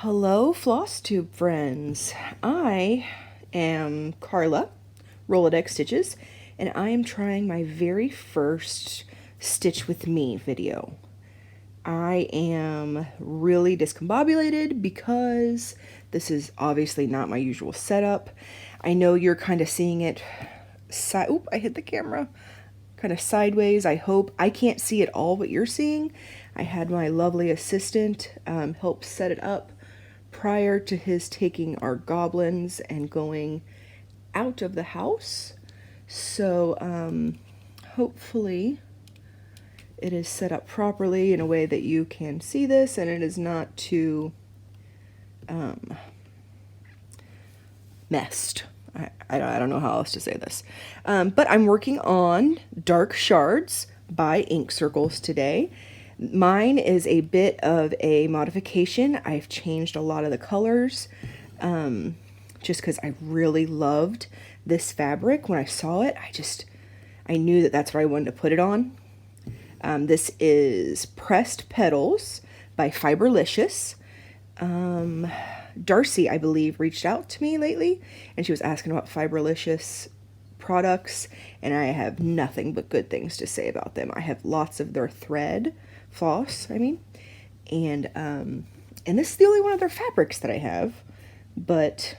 Hello, Flosstube friends. I am Carla, Roladex Stitches, and I am trying my very first Stitch with Me video. I am really discombobulated because this is obviously not my usual setup. I know you're kind of seeing it oop, I hit the camera. Kind of sideways. I hope I can't see it all what you're seeing. I had my lovely assistant help set it up prior to his taking our goblins and going out of the house. So hopefully it is set up properly in a way that you can see this and it is not too messed. I don't know how else to say this. But I'm working on Dark Shards by Ink Circles today. Mine is a bit of a modification. I've changed a lot of the colors just because I really loved this fabric. When I saw it, I knew that that's what I wanted to put it on. This is Pressed Petals by Fiberlicious. Darcy, I believe, reached out to me lately, and she was asking about Fiberlicious products, and I have nothing but good things to say about them. I have lots of their thread, floss, and this is the only one of their fabrics that I have, but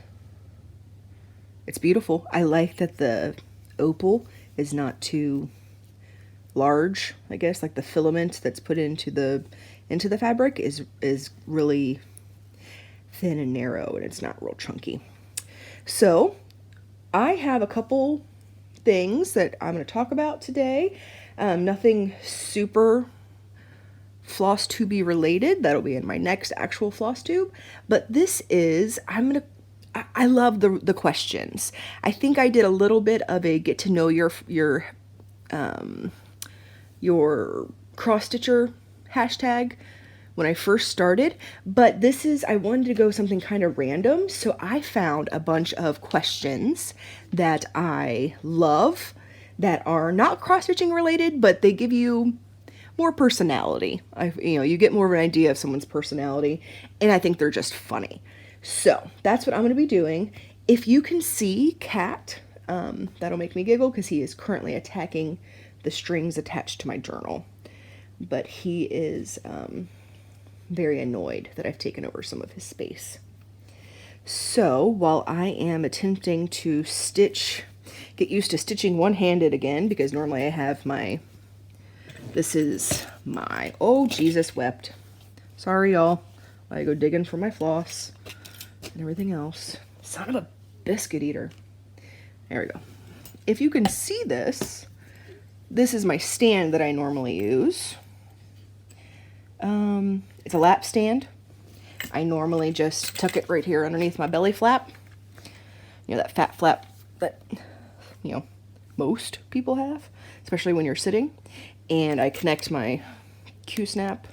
it's beautiful. I like that the opal is not too large, I guess, like the filament that's put into the fabric is really thin and narrow, and it's not real chunky. So I have a couple things that I'm going to talk about today. Nothing super Flosstube related. That'll be in my next actual Flosstube. But this is, I love the questions. I think I did a little bit of a get to know your cross stitcher hashtag when I first started, but I wanted to go something kind of random, so I found a bunch of questions that I love that are not cross-stitching related, but they give you more personality. You get more of an idea of someone's personality, and I think they're just funny. So that's what I'm going to be doing. If you can see Cat, that'll make me giggle because he is currently attacking the strings attached to my journal, but he is very annoyed that I've taken over some of his space. So while I am attempting to get used to stitching one-handed again, because normally I have oh Jesus wept. Sorry y'all, I go digging for my floss and everything else. Son of a biscuit eater. There we go. If you can see this is my stand that I normally use. It's a lap stand. I normally just tuck it right here underneath my belly flap. That fat flap that, most people have, especially when you're sitting. And I connect my Q-snap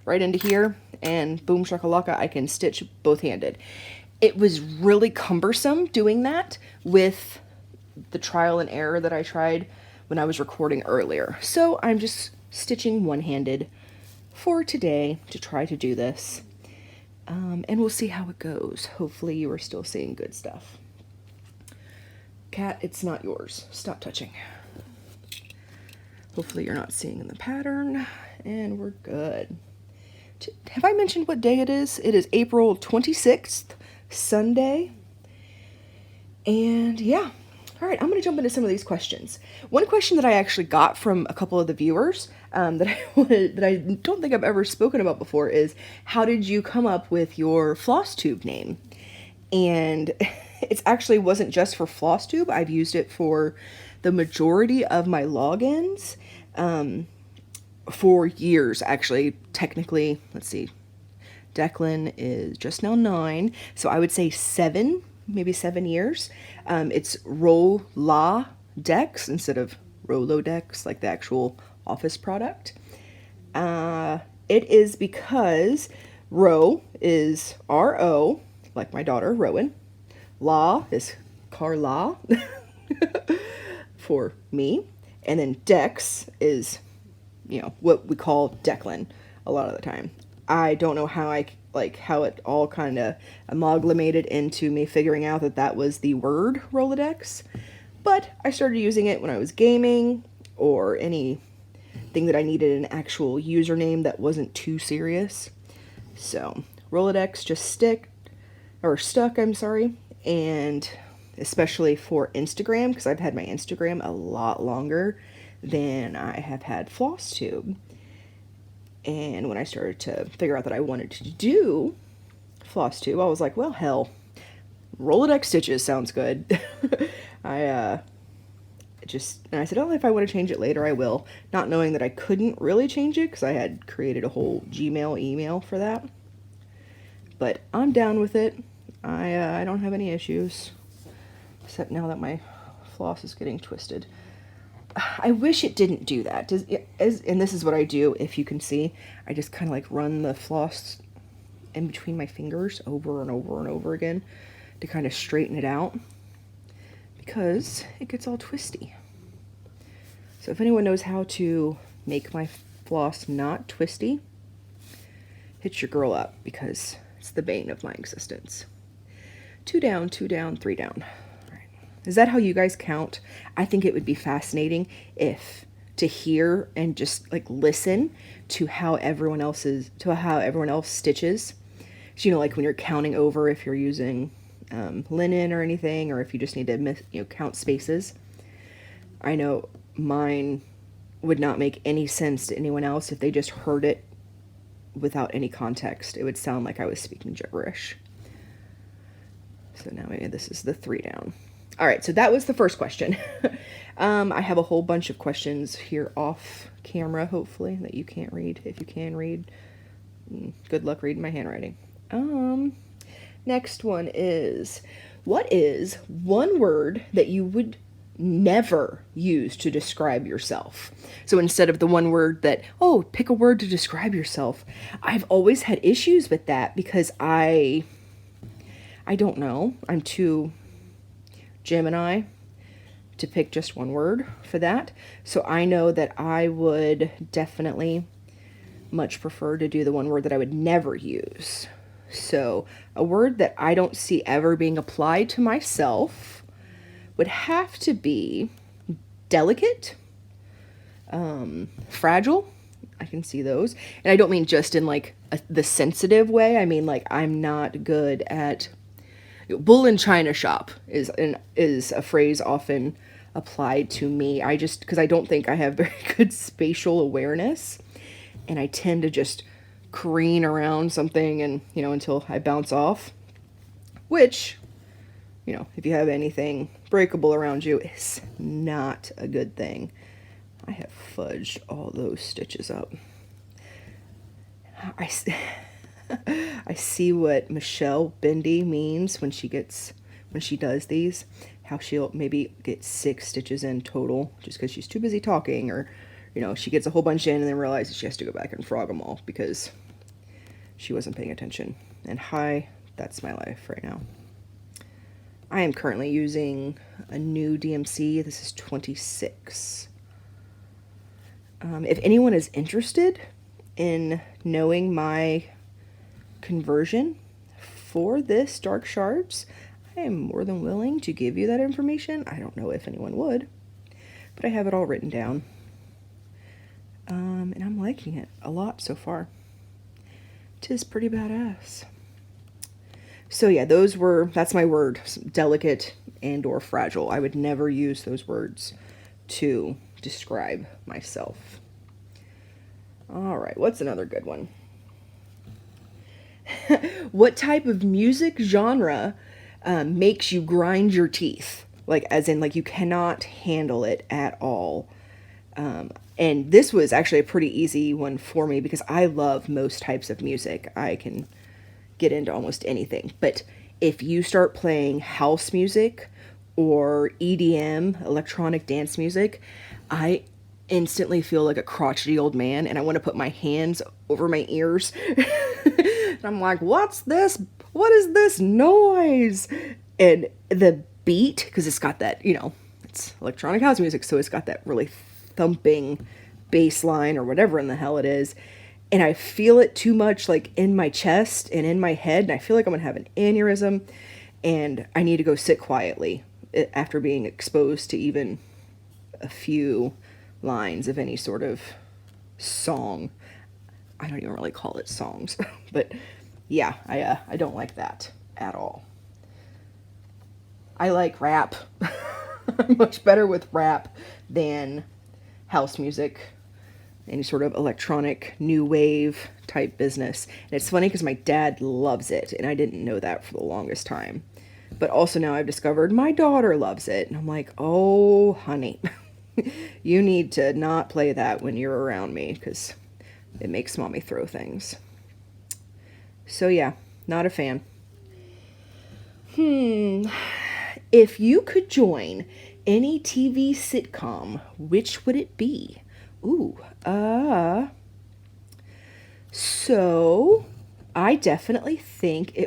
right into here, and boom shakalaka, I can stitch both-handed. It was really cumbersome doing that with the trial and error that I tried when I was recording earlier. So I'm just stitching one-handed for today to try to do this. And we'll see how it goes. Hopefully you are still seeing good stuff. Cat, it's not yours. Stop touching. Hopefully you're not seeing in the pattern, and we're good. Have I mentioned what day it is? It is April 26th, Sunday. And yeah. All right, I'm going to jump into some of these questions. One question that I actually got from a couple of the viewers that I don't think I've ever spoken about before is, how did you come up with your Flosstube name? And it actually wasn't just for Flosstube. I've used it for the majority of my logins for years, actually. Technically, let's see, Declan is just now 9, so I would say maybe 7 years. It's Roladex instead of Roladex, like the actual office product. It is because Ro is R-O, like my daughter, Rowan. La is Carla for me. And then Dex is, what we call Declan a lot of the time. I don't know how I like how it all kind of amalgamated into me figuring out that that was the word Roladex. But I started using it when I was gaming or anything that I needed an actual username that wasn't too serious. So Roladex just stuck, I'm sorry, and especially for Instagram, because I've had my Instagram a lot longer than I have had Flosstube. And when I started to figure out that I wanted to do Flosstube, I was like, well, hell, Roladex stitches sounds good. I said, oh, if I want to change it later, I will. Not knowing that I couldn't really change it because I had created a whole Gmail email for that. But I'm down with it. I don't have any issues. Except now that my floss is getting twisted. I wish it didn't do that. And this is what I do, if you can see. I just kind of like run the floss in between my fingers over and over and over again to kind of straighten it out, because it gets all twisty. So if anyone knows how to make my floss not twisty, hit your girl up, because it's the bane of my existence. 2 down, 2 down, 3 down. Is that how you guys count? I think it would be fascinating to hear and just like listen to how everyone else stitches. So, like when you're counting over, if you're using linen or anything, or if you just need to count spaces. I know mine would not make any sense to anyone else if they just heard it without any context. It would sound like I was speaking gibberish. So now maybe this is the 3 down. All right, so that was the first question. I have a whole bunch of questions here off camera, hopefully, that you can't read. If you can read, good luck reading my handwriting. Next one is, what is one word that you would never use to describe yourself? So instead of the one word that, oh, pick a word to describe yourself. I've always had issues with that because I don't know. I'm too Gemini to pick just one word for that. So I know that I would definitely much prefer to do the one word that I would never use. So a word that I don't see ever being applied to myself would have to be delicate, fragile. I can see those. And I don't mean just in like the sensitive way. I mean like I'm not good at bull in china shop is a phrase often applied to me. Because I don't think I have very good spatial awareness, and I tend to just careen around something and, until I bounce off, which, if you have anything breakable around you, is not a good thing. I have fudged all those stitches up. I see what Michelle Bendy means when she does these, how she'll maybe get 6 stitches in total just because she's too busy talking, or, she gets a whole bunch in and then realizes she has to go back and frog them all because she wasn't paying attention. And that's my life right now. I am currently using a new DMC. This is 26. If anyone is interested in knowing my conversion for this Dark Shards, I am more than willing to give you that information. I don't know if anyone would, but I have it all written down. And I'm liking it a lot so far. 'Tis pretty badass. So yeah, that's my word, delicate and or fragile. I would never use those words to describe myself. All right, what's another good one? What type of music genre makes you grind your teeth? Like, as in, like, you cannot handle it at all. And this was actually a pretty easy one for me because I love most types of music. I can get into almost anything. But if you start playing house music or EDM, electronic dance music, I instantly feel like a crotchety old man and I want to put my hands over my ears. And I'm like, what's this? What is this noise? And the beat, because it's got that, it's electronic house music, so it's got that really thumping bass line or whatever in the hell it is. and I feel it too much like in my chest and in my head, and I feel like I'm gonna have an aneurysm, and I need to go sit quietly after being exposed to even a few lines of any sort of song. I don't even really call it songs, but yeah, I don't like that at all. I like rap. I'm much better with rap than house music, any sort of electronic new wave type business. And it's funny because my dad loves it, and I didn't know that for the longest time. But also now I've discovered my daughter loves it, and I'm like, oh, honey, you need to not play that when you're around me because it makes mommy throw things. So yeah, not a fan. If you could join any TV sitcom, which would it be? So I definitely think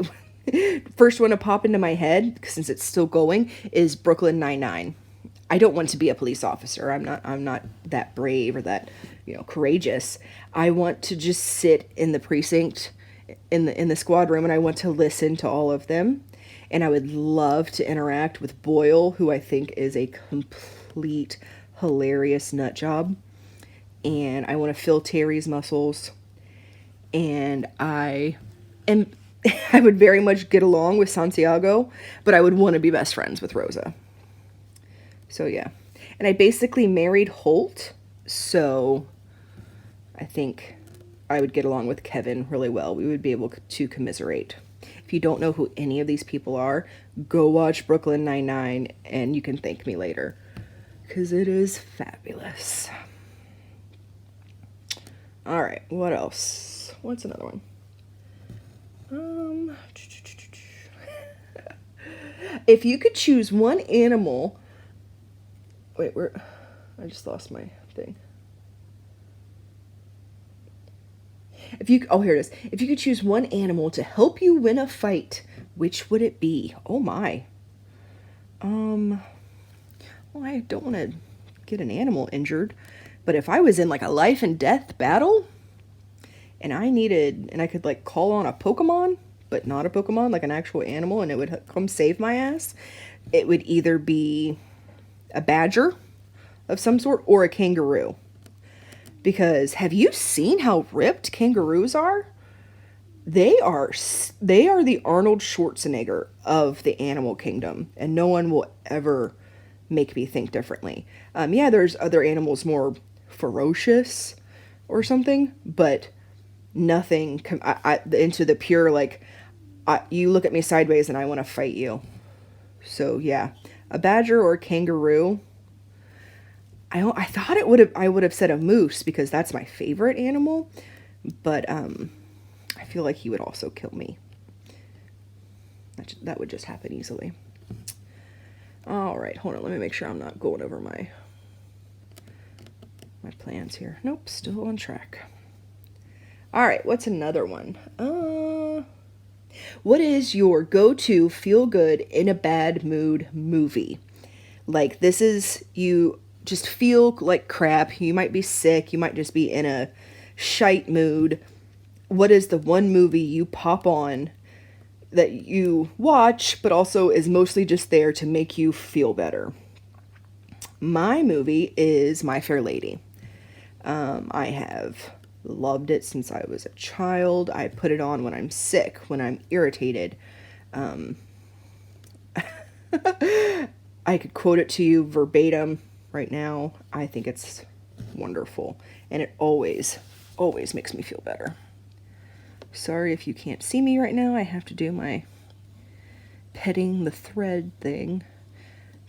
first one to pop into my head, since it's still going, is Brooklyn Nine-Nine. I don't want to be a police officer. I'm not that brave or that, courageous. I want to just sit in the precinct in the squad room, and I want to listen to all of them. And I would love to interact with Boyle, who I think is a complete hilarious nut job. And I want to feel Terry's muscles. And I would very much get along with Santiago, but I would want to be best friends with Rosa. So yeah. And I basically married Holt, so I think I would get along with Kevin really well. We would be able to commiserate. If you don't know who any of these people are, go watch Brooklyn Nine-Nine and you can thank me later, because it is fabulous. All right, what else? What's another one? If you could choose one animal... Wait, I just lost my thing. Here it is. If you could choose one animal to help you win a fight, which would it be? Oh my. Well, I don't want to get an animal injured, but if I was in like a life and death battle, and I could like call on a Pokemon, but not a Pokemon, like an actual animal, and it would come save my ass, it would either be a badger of some sort or a kangaroo. Because have you seen how ripped kangaroos are? They are the Arnold Schwarzenegger of the animal kingdom, and no one will ever make me think differently. Yeah, there's other animals more ferocious or something, but nothing into the pure, like, you look at me sideways and I want to fight you. So yeah, a badger or a kangaroo. I thought I would have said a moose because that's my favorite animal, but I feel like he would also kill me. That would just happen easily. All right, hold on. Let me make sure I'm not going over my plans here. Nope, still on track. All right, what's another one? What is your go-to feel-good in a bad mood movie? Like, this is, you just feel like crap. You might be sick. You might just be in a shite mood. What is the one movie you pop on that you watch, but also is mostly just there to make you feel better? My movie is My Fair Lady. I have loved it since I was a child. I put it on when I'm sick, when I'm irritated. I could quote it to you verbatim right now. I think it's wonderful, and it always makes me feel better. Sorry if you can't see me right now. I have to do my petting the thread thing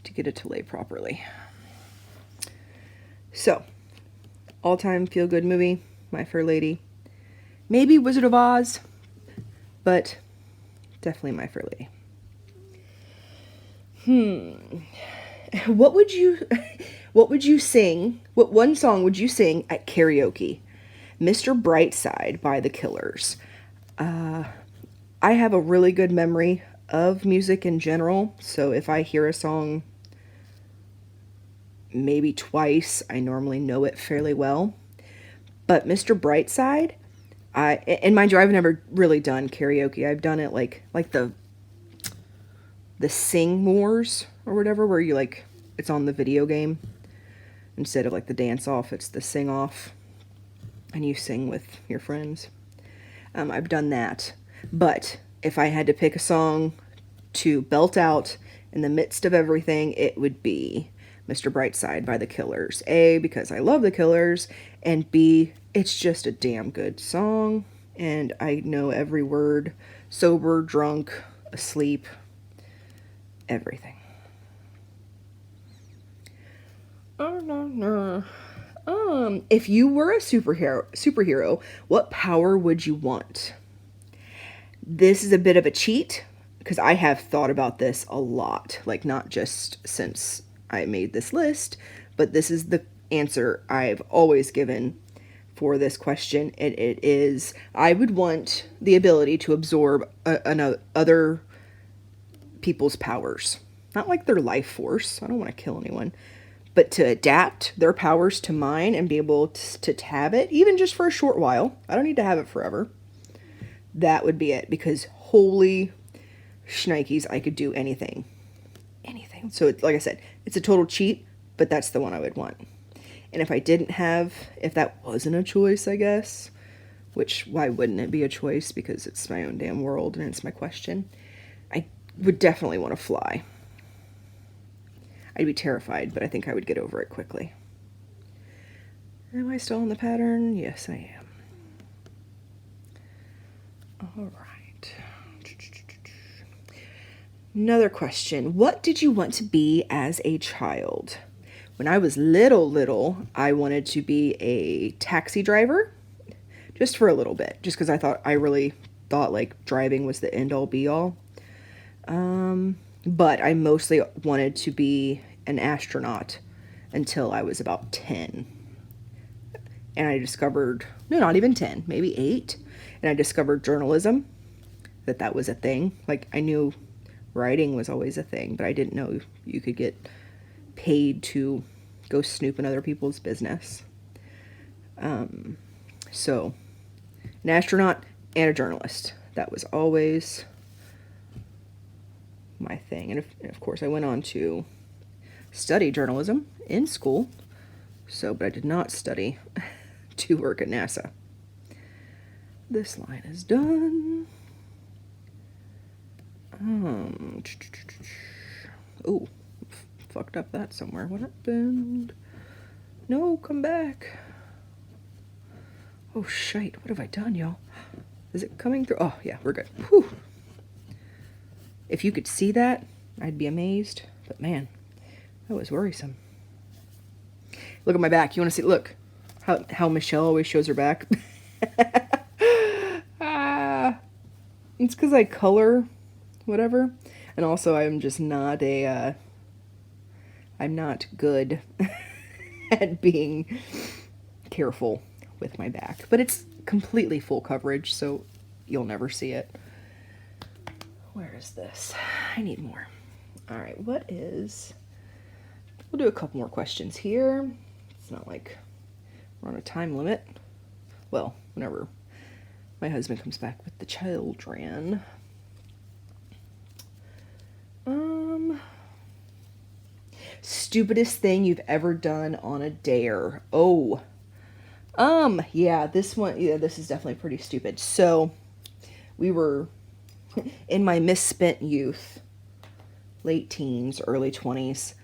to get it to lay properly. So, all-time feel-good movie, My Fair Lady. Maybe Wizard of Oz, but definitely My Fair Lady. What would you sing? What one song would you sing at karaoke? Mr. Brightside by The Killers. I have a really good memory of music in general, so if I hear a song maybe twice, I normally know it fairly well. But Mr. Brightside, And mind you, I've never really done karaoke. I've done it like the Sing Wars or whatever, where you like, it's on the video game. Instead of like the dance off, it's the sing off. And you sing with your friends. I've done that. But if I had to pick a song to belt out in the midst of everything, it would be Mr. Brightside by the Killers. A, because I love the Killers, and B, it's just a damn good song, and I know every word, sober, drunk, asleep, everything. Oh, no. If you were a superhero, what power would you want? This is a bit of a cheat, because I have thought about this a lot, like not just since I made this list, but this is the answer I've always given for this question. And it is, I would want the ability to absorb other people's powers. Not like their life force. I don't want to kill anyone. But to adapt their powers to mine and be able to have it, even just for a short while. I don't need to have it forever. That would be it, because holy shnikes, I could do anything. Anything. So, like I said, it's a total cheat, but that's the one I would want. And if that wasn't a choice, I guess, which, why wouldn't it be a choice? Because it's my own damn world and it's my question. I would definitely want to fly. I'd be terrified, but I think I would get over it quickly. Am I still in the pattern? Yes, I am. All right. Another question. What did you want to be as a child? When I was little, I wanted to be a taxi driver, just for a little bit, just because I really thought like driving was the end all be all. But I mostly wanted to be an astronaut until I was about 10. And I discovered, no, not even 10, maybe 8. And I discovered journalism, that was a thing. Like, I knew writing was always a thing, but I didn't know you could get paid to go snoop in other people's business. So, an astronaut and a journalist. That was always my thing. And of course, I went on to study journalism in school. But I did not study to work at NASA. This line is done. Oh, fucked up that somewhere. What happened? No, come back. Oh, shite. What have I done, y'all? Is it coming through? Oh, yeah, we're good. Whew. If you could see that, I'd be amazed. But man, that was worrisome. Look at my back. You want to see? Look how Michelle always shows her back. It's because I color whatever, and also I'm just not I'm not good at being careful with my back, but it's completely full coverage, so you'll never see it. Where is this? I need more. All right, we'll do a couple more questions here. It's not like we're on a time limit. Well, whenever my husband comes back with the children. Stupidest thing you've ever done on a dare. Oh. Yeah, this is definitely pretty stupid. So, we were in my misspent youth, late teens, early 20s.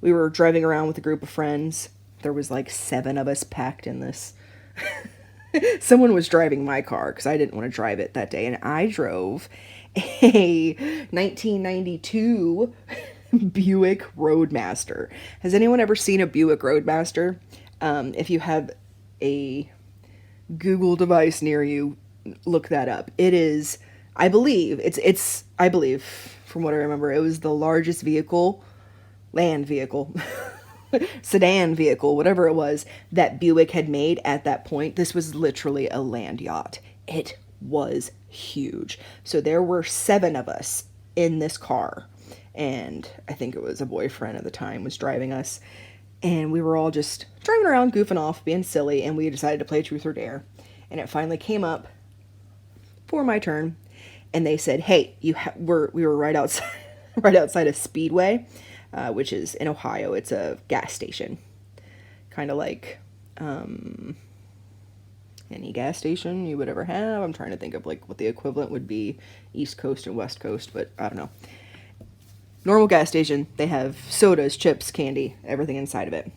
We were driving around with a group of friends. There was like 7 of us packed in this. Someone was driving my car because I didn't want to drive it that day. And I drove a 1992 Buick Roadmaster. Has anyone ever seen a Buick Roadmaster? If you have a Google device near you, look that up. It is, I believe, I believe, from what I remember, it was the largest land vehicle, sedan vehicle, whatever it was, that Buick had made at that point. This was literally a land yacht. It was huge. So there were 7 of us in this car, and I think it was a boyfriend at the time was driving us, and we were all just driving around, goofing off, being silly, and we decided to play Truth or Dare. And it finally came up for my turn, and they said, "Hey, we were right outside, right outside of Speedway, which is in Ohio. It's a gas station, kind of like any gas station you would ever have. I'm trying to think of like what the equivalent would be, East Coast and West Coast, but I don't know. Normal gas station. They have sodas, chips, candy, everything inside of it.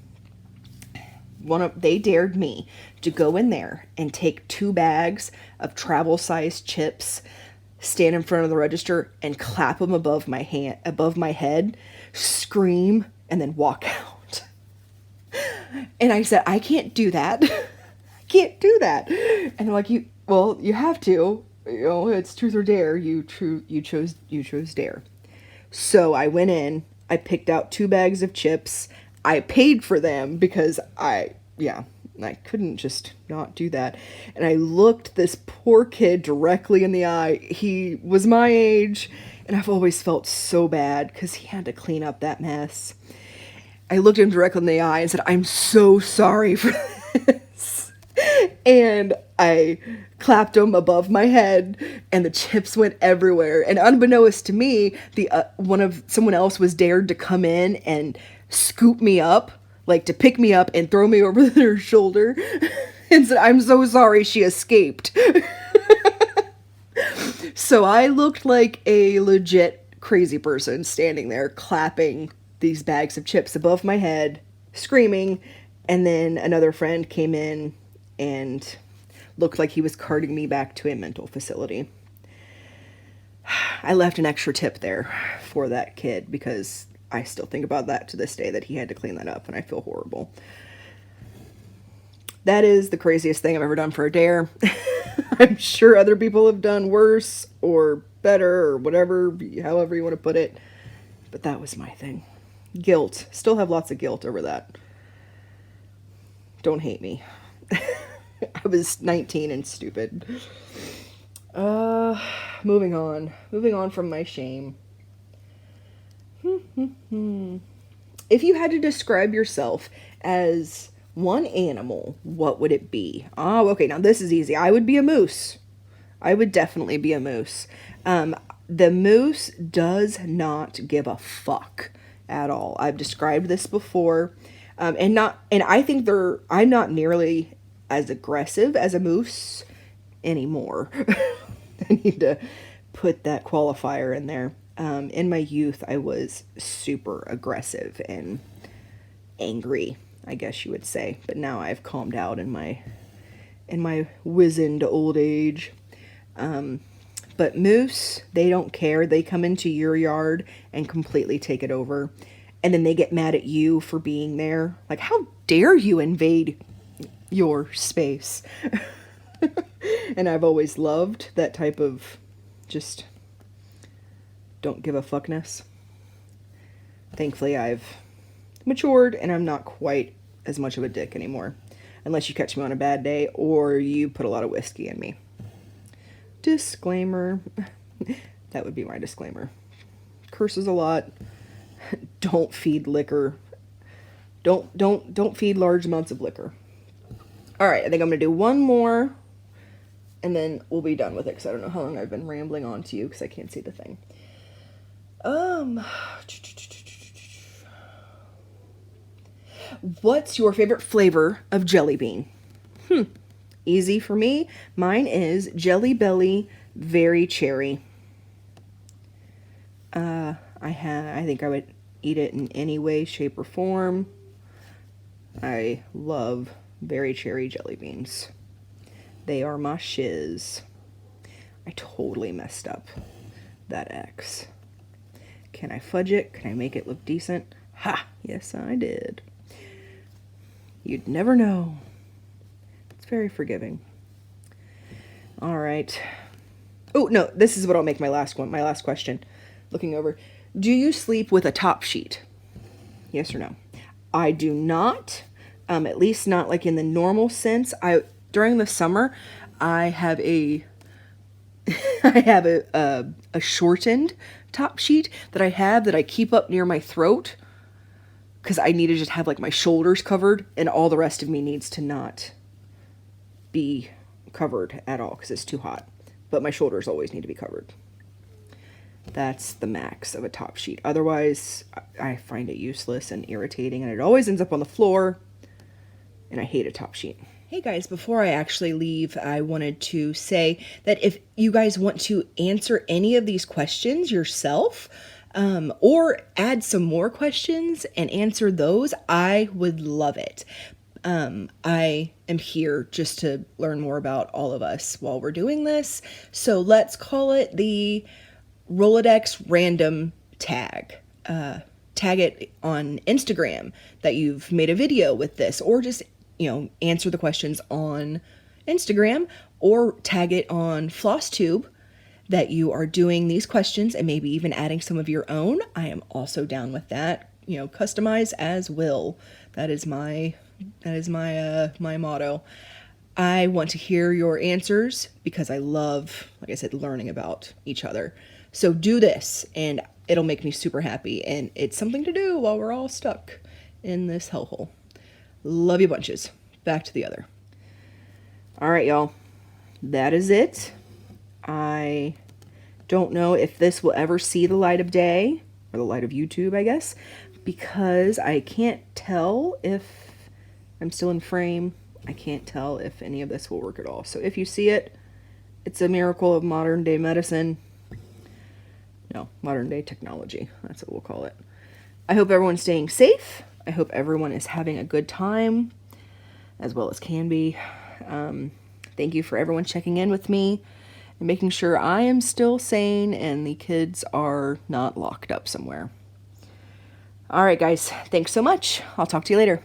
They dared me to go in there and take 2 bags of travel-sized chips, stand in front of the register, and clap them above my head, scream, and then walk out. And I said, I can't do that. I can't do that. And they're like, you have to. You know, it's Truth or Dare. You chose Dare. So I went in. I picked out 2 bags of chips. I paid for them because I couldn't just not do that. And I looked this poor kid directly in the eye. He was my age, and I've always felt so bad because he had to clean up that mess. I looked him directly in the eye and said, "I'm so sorry for this." And I clapped him above my head, and the chips went everywhere. And unbeknownst to me, someone else was dared to come in and scoop me up, like to pick me up and throw me over their shoulder, and said, "I'm so sorry she escaped." So I looked like a legit crazy person standing there clapping these bags of chips above my head, screaming, and then another friend came in and looked like he was carting me back to a mental facility. I left an extra tip there for that kid because I still think about that to this day, that he had to clean that up, and I feel horrible. That is the craziest thing I've ever done for a dare. I'm sure other people have done worse or better or whatever, however you want to put it. But that was my thing. Guilt. Still have lots of guilt over that. Don't hate me. I was 19 and stupid. Moving on. Moving on from my shame. If you had to describe yourself as one animal, what would it be? Oh, okay, now this is easy. I would be a moose. I would definitely be a moose. The moose does not give a fuck at all. I've described this before. And I think I'm not nearly as aggressive as a moose anymore. I need to put that qualifier in there. In my youth, I was super aggressive and angry, I guess you would say. But now I've calmed out in my wizened old age. But moose, they don't care. They come into your yard and completely take it over. And then they get mad at you for being there. Like, how dare you invade your space? And I've always loved that type of just don't give a fuckness. Thankfully, I've matured and I'm not quite as much of a dick anymore. Unless you catch me on a bad day or you put a lot of whiskey in me. Disclaimer. That would be my disclaimer. Curses a lot. Don't feed liquor. Don't feed large amounts of liquor. All right, I think I'm going to do one more, and then we'll be done with it, because I don't know how long I've been rambling on to you, because I can't see the thing. What's your favorite flavor of jelly bean? Easy for me. Mine is Jelly Belly Very Cherry. I think I would eat it in any way, shape, or form. I love Very Cherry jelly beans. They are my shiz. I totally messed up that X. Can I fudge it? Can I make it look decent? Ha! Yes, I did. You'd never know. It's very forgiving. All right. Oh, no, this is what I'll make my last question. Looking over. Do you sleep with a top sheet? Yes or no? I do not. At least not like in the normal sense. During the summer, I have a shortened top sheet that I keep up near my throat, because I need to just have like my shoulders covered, and all the rest of me needs to not be covered at all because it's too hot. But my shoulders always need to be covered. That's the max of a top sheet. Otherwise, I find it useless and irritating, and it always ends up on the floor, and I hate a top sheet. Hey guys, before I actually leave, I wanted to say that if you guys want to answer any of these questions yourself, or add some more questions and answer those, I would love it. I am here just to learn more about all of us while we're doing this. So let's call it the Roladex random tag. Tag it on Instagram that you've made a video with this, or just, answer the questions on Instagram, or tag it on Flosstube that you are doing these questions and maybe even adding some of your own. I am also down with that. Customize as will. That is my motto. I want to hear your answers because I love, like I said, learning about each other. So do this and it'll make me super happy, and it's something to do while we're all stuck in this hellhole. Love you bunches. Back to the other. All right, y'all. That is it. I don't know if this will ever see the light of day, or the light of YouTube, I guess, because I can't tell if I'm still in frame. I can't tell if any of this will work at all. So if you see it, it's a miracle of modern day medicine. No, modern day technology. That's what we'll call it. I hope everyone's staying safe. I hope everyone is having a good time, as well as can be. Thank you for everyone checking in with me and making sure I am still sane and the kids are not locked up somewhere. All right, guys. Thanks so much. I'll talk to you later.